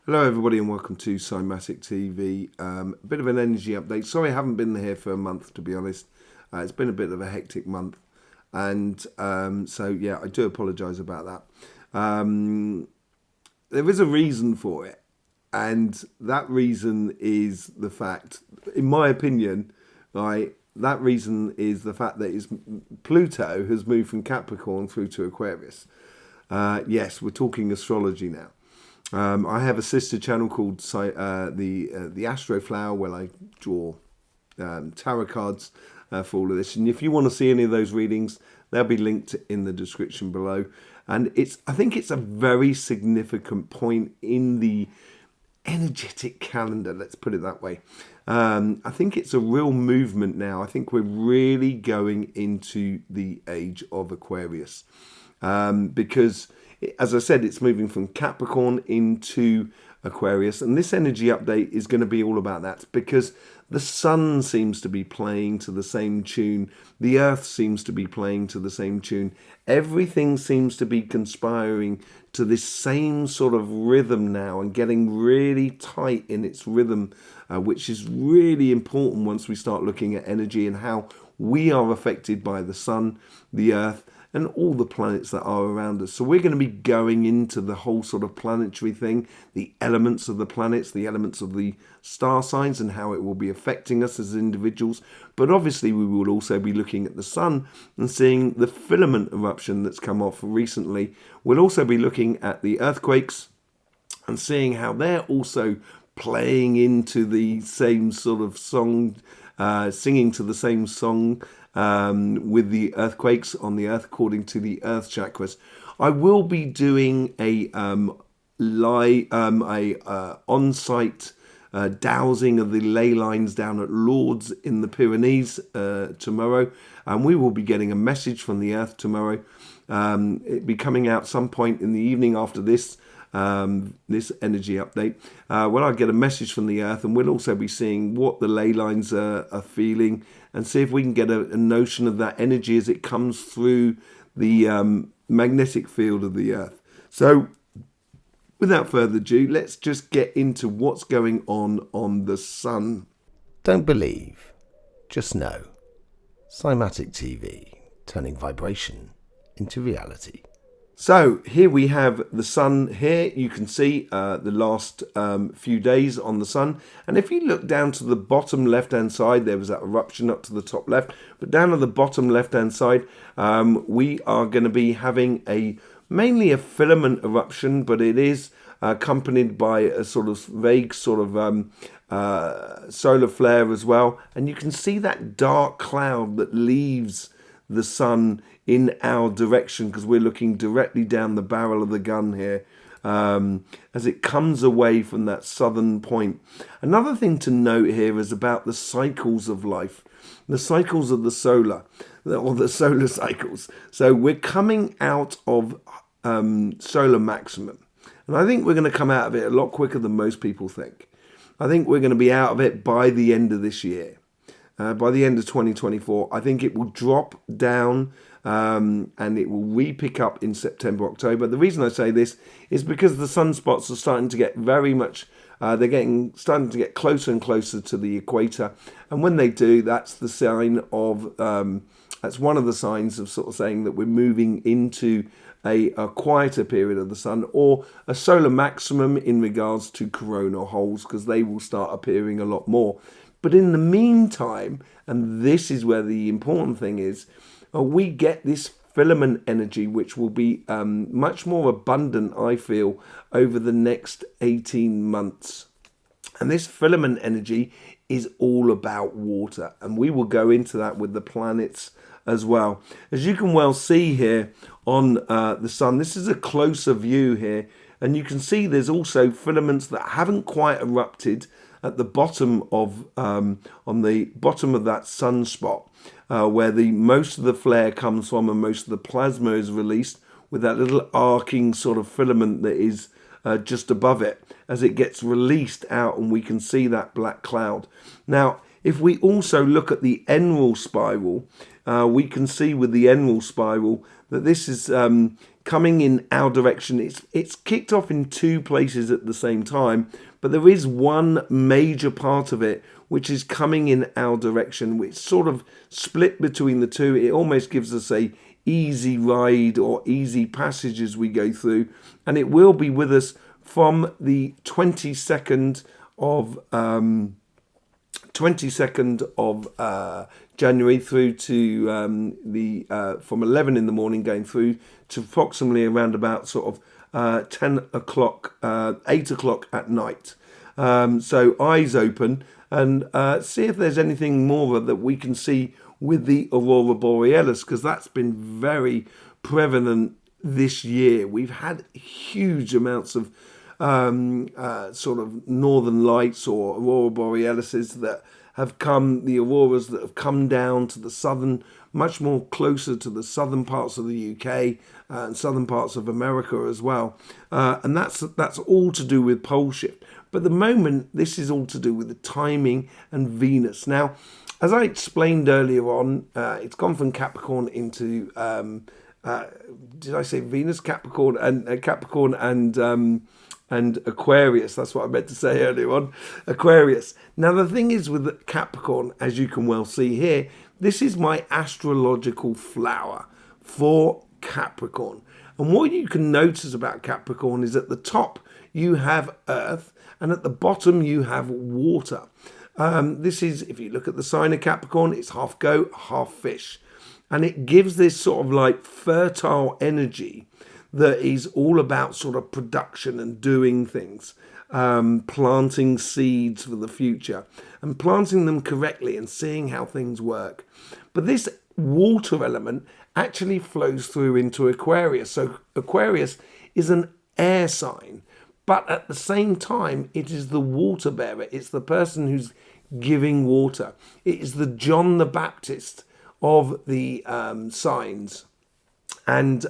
Hello everybody and welcome to Cymatic TV. A bit of an energy update. Sorry I haven't been here for a month, to be honest. It's been a bit of a hectic month, and so yeah, I do apologise about that. There is a reason for it, and that reason is the fact, in my opinion, right, that reason is the fact that Pluto has moved from Capricorn through to Aquarius. Yes, we're talking astrology now. I have a sister channel called the Astro Flower, where I draw tarot cards for all of this. And if you want to see any of those readings, they'll be linked in the description below. And I think it's a very significant point in the energetic calendar, let's put it that way. I think it's a real movement now. I think we're really going into the age of Aquarius, because, as I said, it's moving from Capricorn into Aquarius, and this energy update is going to be all about that, because the sun seems to be playing to the same tune, the earth seems to be playing to the same tune, everything seems to be conspiring to this same sort of rhythm now, and getting really tight in its rhythm, which is really important once we start looking at energy and how we are affected by the sun, the earth, and all the planets that are around us. So we're going to be going into the whole sort of planetary thing, the elements of the planets, the elements of the star signs, and how it will be affecting us as individuals. But obviously we will also be looking at the sun and seeing the filament eruption that's come off recently. We'll also be looking at the earthquakes and seeing how they're also playing into the same sort of song, singing to the same song, with the earthquakes on the earth, according to the earth chakras. I will be doing a on-site dowsing of the ley lines down at Lourdes in the Pyrenees tomorrow, and we will be getting a message from the earth tomorrow. It'll be coming out some point in the evening after this energy update, when I get a message from the earth, and we'll also be seeing what the ley lines are feeling, and see if we can get a notion of that energy as it comes through the magnetic field of the earth. So without further ado, let's just get into what's going on the sun. Don't believe, just know. Cymatic TV, turning vibration into reality. So here we have the sun here. You can see the last few days on the sun. And if you look down to the bottom left-hand side, there was that eruption up to the top left. But down at the bottom left-hand side, we are going to be having mainly a filament eruption, but it is accompanied by a sort of vague sort of solar flare as well. And you can see that dark cloud that leaves the sun in our direction, because we're looking directly down the barrel of the gun here, as it comes away from that southern point. Another thing to note here is about the cycles of life, the cycles of the solar cycles. So we're coming out of solar maximum, and I think we're going to come out of it a lot quicker than most people think. I think we're going to be out of it by the end of this year. By the end of 2024, I think it will drop down, and it will re-pick up in September, October. The reason I say this is because the sunspots are starting to get very much, starting to get closer and closer to the equator. And when they do, that's the sign of, that's one of the signs of sort of saying that we're moving into a quieter period of the sun, or a solar maximum in regards to coronal holes, because they will start appearing a lot more. But in the meantime, and this is where the important thing is, we get this filament energy, which will be much more abundant, I feel, over the next 18 months. And this filament energy is all about water, and we will go into that with the planets as well. As you can well see here on the sun, this is a closer view here, and you can see there's also filaments that haven't quite erupted at the bottom of on the bottom of that sunspot, where most of the flare comes from and most of the plasma is released, with that little arcing sort of filament that is just above it as it gets released out, and we can see that black cloud. Now, if we also look at the enral spiral, we can see with the enral spiral that this is coming in our direction. It's kicked off in two places at the same time, but there is one major part of it which is coming in our direction, which sort of split between the two. It almost gives us a easy ride or easy passage as we go through, and it will be with us from the 22nd of January through to from 11 in the morning going through to approximately around about sort of 10 o'clock, 8 o'clock at night. So eyes open and see if there's anything more that we can see with the Aurora Borealis, because that's been very prevalent this year. We've had huge amounts of sort of northern lights or Aurora Borealises that have come, the auroras that have come down to the southern, much more closer to the southern parts of the UK and southern parts of America as well. And that's all to do with pole shift. But at the moment, this is all to do with the timing and Venus. Now, as I explained earlier on, it's gone from Capricorn into, did I say Venus, Capricorn and Aquarius. That's what I meant to say earlier on, Aquarius. Now, the thing is with Capricorn, as you can well see here, this is my astrological flower for Capricorn. And what you can notice about Capricorn is at the top you have earth and at the bottom you have water. This is, if you look at the sign of Capricorn, it's half goat, half fish. And it gives this sort of like fertile energy that is all about sort of production and doing things, planting seeds for the future and planting them correctly and seeing how things work. But this water element actually flows through into Aquarius. So Aquarius is an air sign, but at the same time, it is the water bearer. It's the person who's giving water. It is the John the Baptist of the signs. And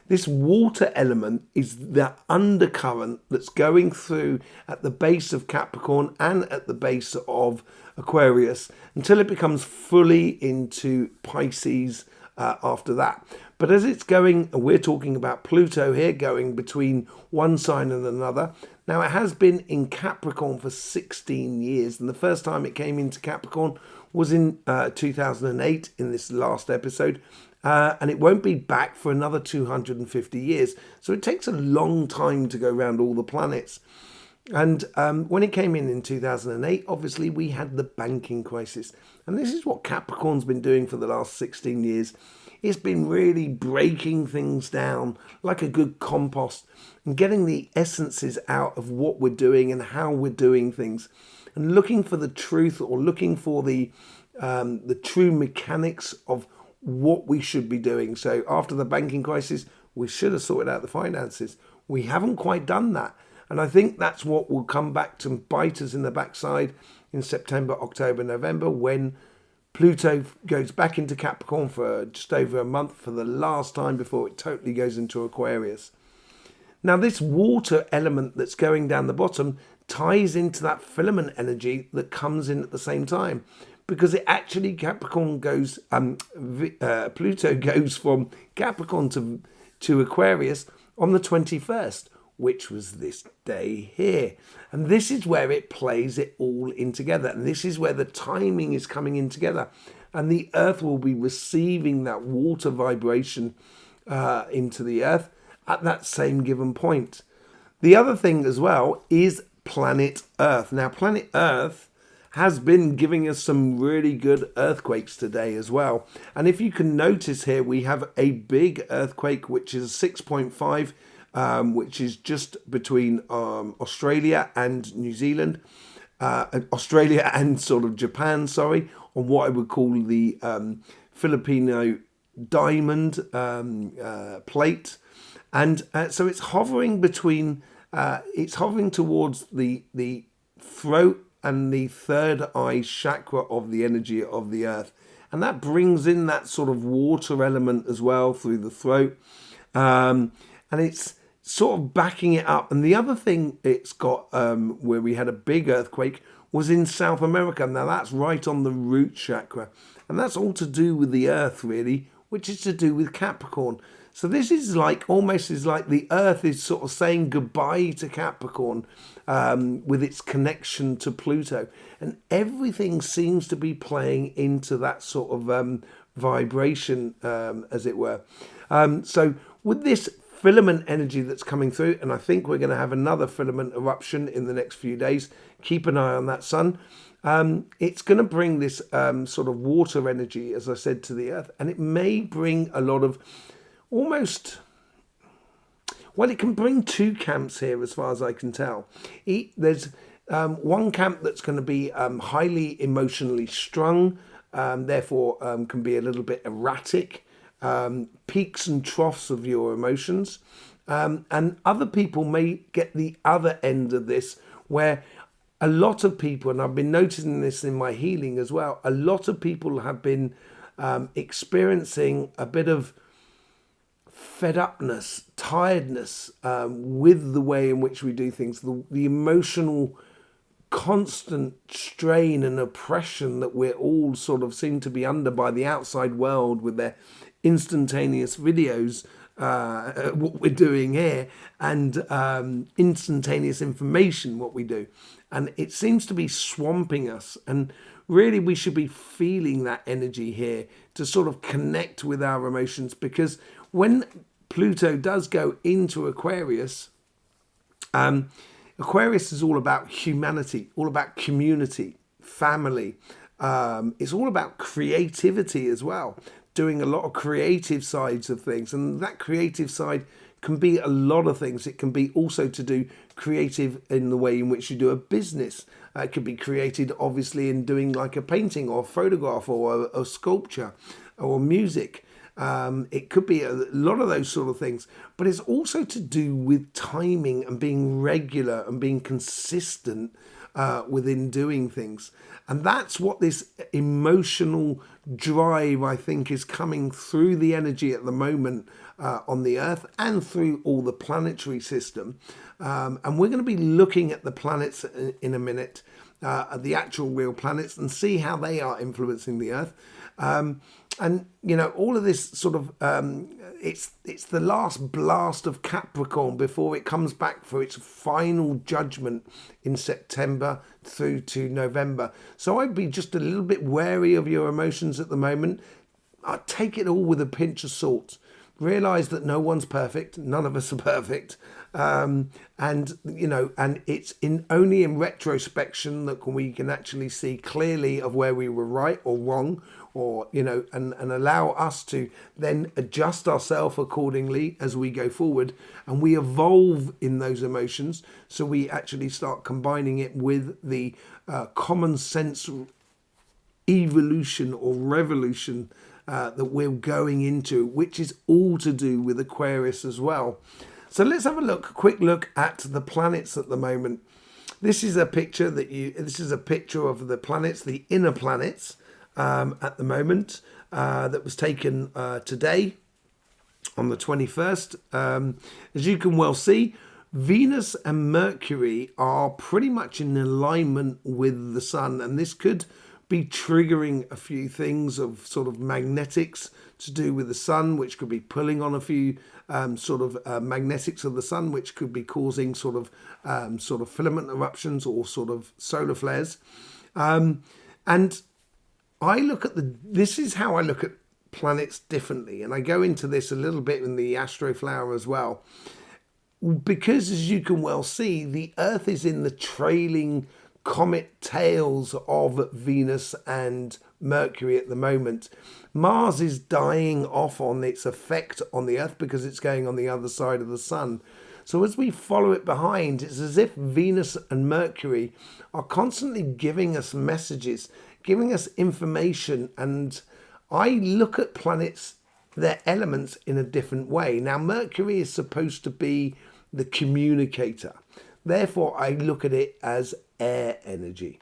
this water element is the undercurrent that's going through at the base of Capricorn and at the base of Aquarius until it becomes fully into Pisces after that. But as it's going, we're talking about Pluto here going between one sign and another. Now, it has been in Capricorn for 16 years. And the first time it came into Capricorn was in 2008 in this last episode. And it won't be back for another 250 years. So it takes a long time to go around all the planets. And when it came in 2008, obviously we had the banking crisis. And this is what Capricorn's been doing for the last 16 years. It's been really breaking things down like a good compost and getting the essences out of what we're doing and how we're doing things and looking for the truth or looking for the true mechanics of what we should be doing. So after the banking crisis, we should have sorted out the finances. We haven't quite done that. And I think that's what will come back to bite us in the backside in September, October, November, when Pluto goes back into Capricorn for just over a month for the last time before it totally goes into Aquarius. Now, this water element that's going down the bottom ties into that filament energy that comes in at the same time, because it actually Pluto goes from Capricorn to Aquarius on the 21st, which was this day here. And this is where it plays it all in together. And this is where the timing is coming in together. And the Earth will be receiving that water vibration into the Earth at that same given point. The other thing as well is planet Earth. Now, planet Earth has been giving us some really good earthquakes today as well. And if you can notice here, we have a big earthquake, which is 6.5, which is just between Australia and New Zealand, Australia and sort of Japan, sorry, on what I would call the Filipino diamond plate. And so it's hovering between, it's hovering towards the throat and the third eye chakra of the energy of the earth. And that brings in that sort of water element as well through the throat. And it's sort of backing it up. And the other thing it's got where we had a big earthquake was in South America. Now that's right on the root chakra. And that's all to do with the earth really, which is to do with Capricorn. So this is like almost is like the Earth is sort of saying goodbye to Capricorn with its connection to Pluto, and everything seems to be playing into that sort of vibration, as it were. So with this filament energy that's coming through, and I think we're going to have another filament eruption in the next few days. Keep an eye on that, sun. It's going to bring this sort of water energy, as I said, to the Earth, and it may bring a lot of almost, well, it can bring two camps here as far as I can tell. There's one camp that's going to be highly emotionally strung, therefore can be a little bit erratic, peaks and troughs of your emotions, and other people may get the other end of this, where a lot of people, and I've been noticing this in my healing as well, a lot of people have been experiencing a bit of fed upness, tiredness with the way in which we do things, the emotional constant strain and oppression that we're all sort of seem to be under by the outside world with their instantaneous videos, what we're doing here, and instantaneous information, what we do. And it seems to be swamping us. And really, we should be feeling that energy here to sort of connect with our emotions, because when Pluto does go into Aquarius, Aquarius is all about humanity, all about community, family. It's all about creativity as well, doing a lot of creative sides of things. And that creative side can be a lot of things. It can be also to do creative in the way in which you do a business. It could be created, obviously, in doing like a painting or a photograph or a sculpture or music. It could be a lot of those sort of things, but it's also to do with timing and being regular and being consistent within doing things. And that's what this emotional drive, I think, is coming through the energy at the moment on the Earth and through all the planetary system. And we're going to be looking at the planets in a minute, at the actual real planets, and see how they are influencing the Earth. And, you know, all of this sort of, it's the last blast of Capricorn before it comes back for its final judgment in September through to November. So I'd be just a little bit wary of your emotions at the moment. I'd take it all with a pinch of salt. Realise that no one's perfect. None of us are perfect. And, you know, and it's only in retrospection that we can actually see clearly of where we were right or wrong, or, you know, and allow us to then adjust ourselves accordingly as we go forward, and we evolve in those emotions. So we actually start combining it with the common sense evolution or revolution that we're going into, which is all to do with Aquarius as well. So let's have a quick look at the planets at the moment. This is a picture of the planets, the inner planets, at the moment, that was taken today on the 21st. As you can well see, Venus and Mercury are pretty much in alignment with the Sun, and this could be triggering a few things of sort of magnetics to do with the Sun, which could be pulling on a few magnetics of the Sun, which could be causing sort of filament eruptions or sort of solar flares. And this is how I look at planets differently, and I go into this a little bit in the Astro Flower as well, because as you can well see, the Earth is in the trailing comet tails of Venus and Mercury at the moment. Mars is dying off on its effect on the Earth because it's going on the other side of the Sun. So as we follow it behind, it's as if Venus and Mercury are constantly giving us messages, giving us information, and I look at planets, their elements, in a different way. Now, Mercury is supposed to be the communicator. Therefore, I look at it as air energy.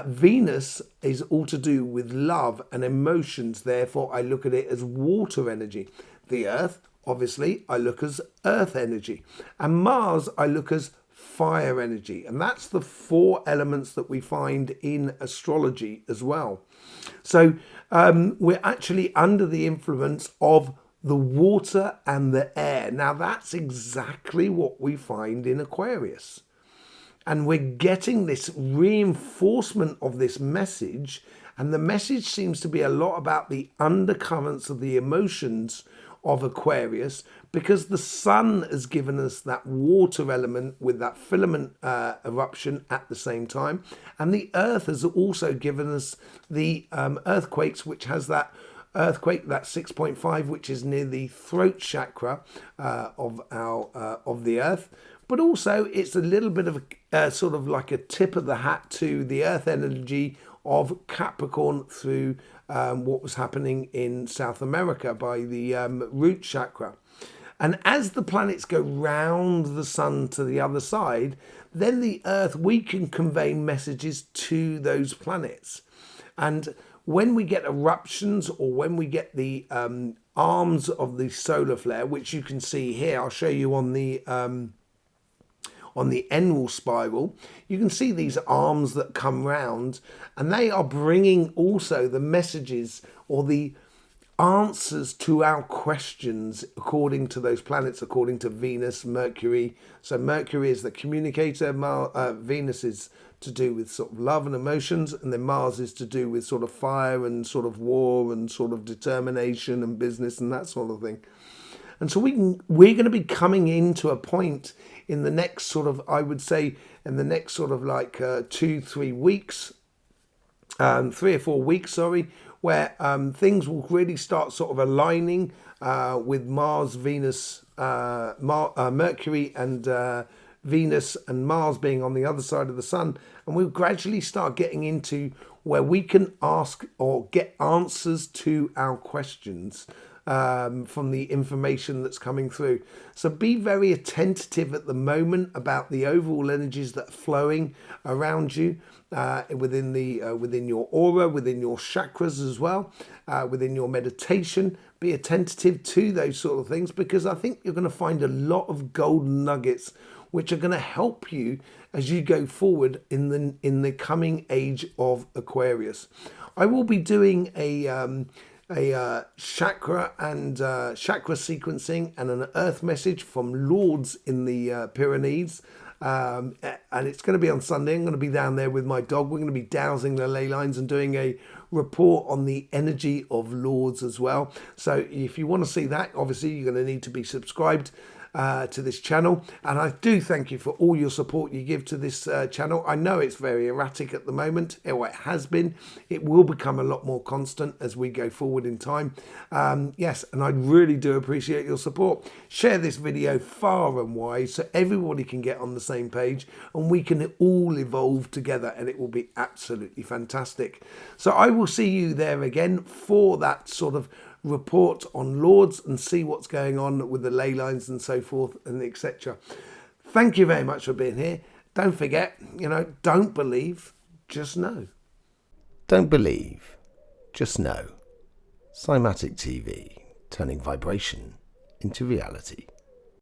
Venus is all to do with love and emotions. Therefore, I look at it as water energy. The Earth, obviously, I look as earth energy. And Mars, I look as fire energy. And that's the four elements that we find in astrology as well. So we're actually under the influence of the water and the air. Now that's exactly what we find in Aquarius. And we're getting this reinforcement of this message. And the message seems to be a lot about the undercurrents of the emotions of Aquarius, because the sun has given us that water element with that filament eruption at the same time. And the earth has also given us the earthquakes, which has that earthquake, that 6.5, which is near the throat chakra of the earth. But also it's a little bit of a sort of like a tip of the hat to the earth energy of Capricorn through what was happening in South America by the root chakra. And as the planets go round the sun to the other side, then the earth, we can convey messages to those planets. And when we get eruptions, or when we get the arms of the solar flare, which you can see here, I'll show you on the end-wall spiral, you can see these arms that come round, and they are bringing also the messages or the answers to our questions according to those planets, according to Venus, Mercury. So Mercury is the communicator, Venus is to do with sort of love and emotions, and then Mars is to do with sort of fire and sort of war and sort of determination and business and that sort of thing. And so we're going to be coming into a point in the next sort of, I would say, in the next sort of like 2-3 weeks, 3 or 4 weeks, where things will really start sort of aligning with Mars, Venus, Mercury and Venus and Mars being on the other side of the sun. And we'll gradually start getting into where we can ask or get answers to our questions from the information that's coming through. So be very attentive at the moment about the overall energies that are flowing around you within your aura, within your chakras as well, within your meditation. Be attentive to those sort of things, because I think you're going to find a lot of golden nuggets which are going to help you as you go forward in the coming age of Aquarius. I will be doing a chakra and chakra sequencing and an earth message from Lourdes in the Pyrenees, and it's going to be on Sunday. I'm going to be down there with my dog. We're going to be dowsing the ley lines and doing a report on the energy of Lourdes as well. So if you want to see that, obviously you're going to need to be subscribed to this channel, and I do thank you for all your support you give to this channel. I know it's very erratic at the moment, or it has been. It will become a lot more constant as we go forward in time. Yes, and I really do appreciate your support. Share this video far and wide so everybody can get on the same page and we can all evolve together, and it will be absolutely fantastic. So I will see you there again for that sort of report on Lourdes and see what's going on with the ley lines and so forth and etc. Thank you very much for being here. Don't forget, don't believe, just know. Don't believe, just know. Cymatic TV, turning vibration into reality.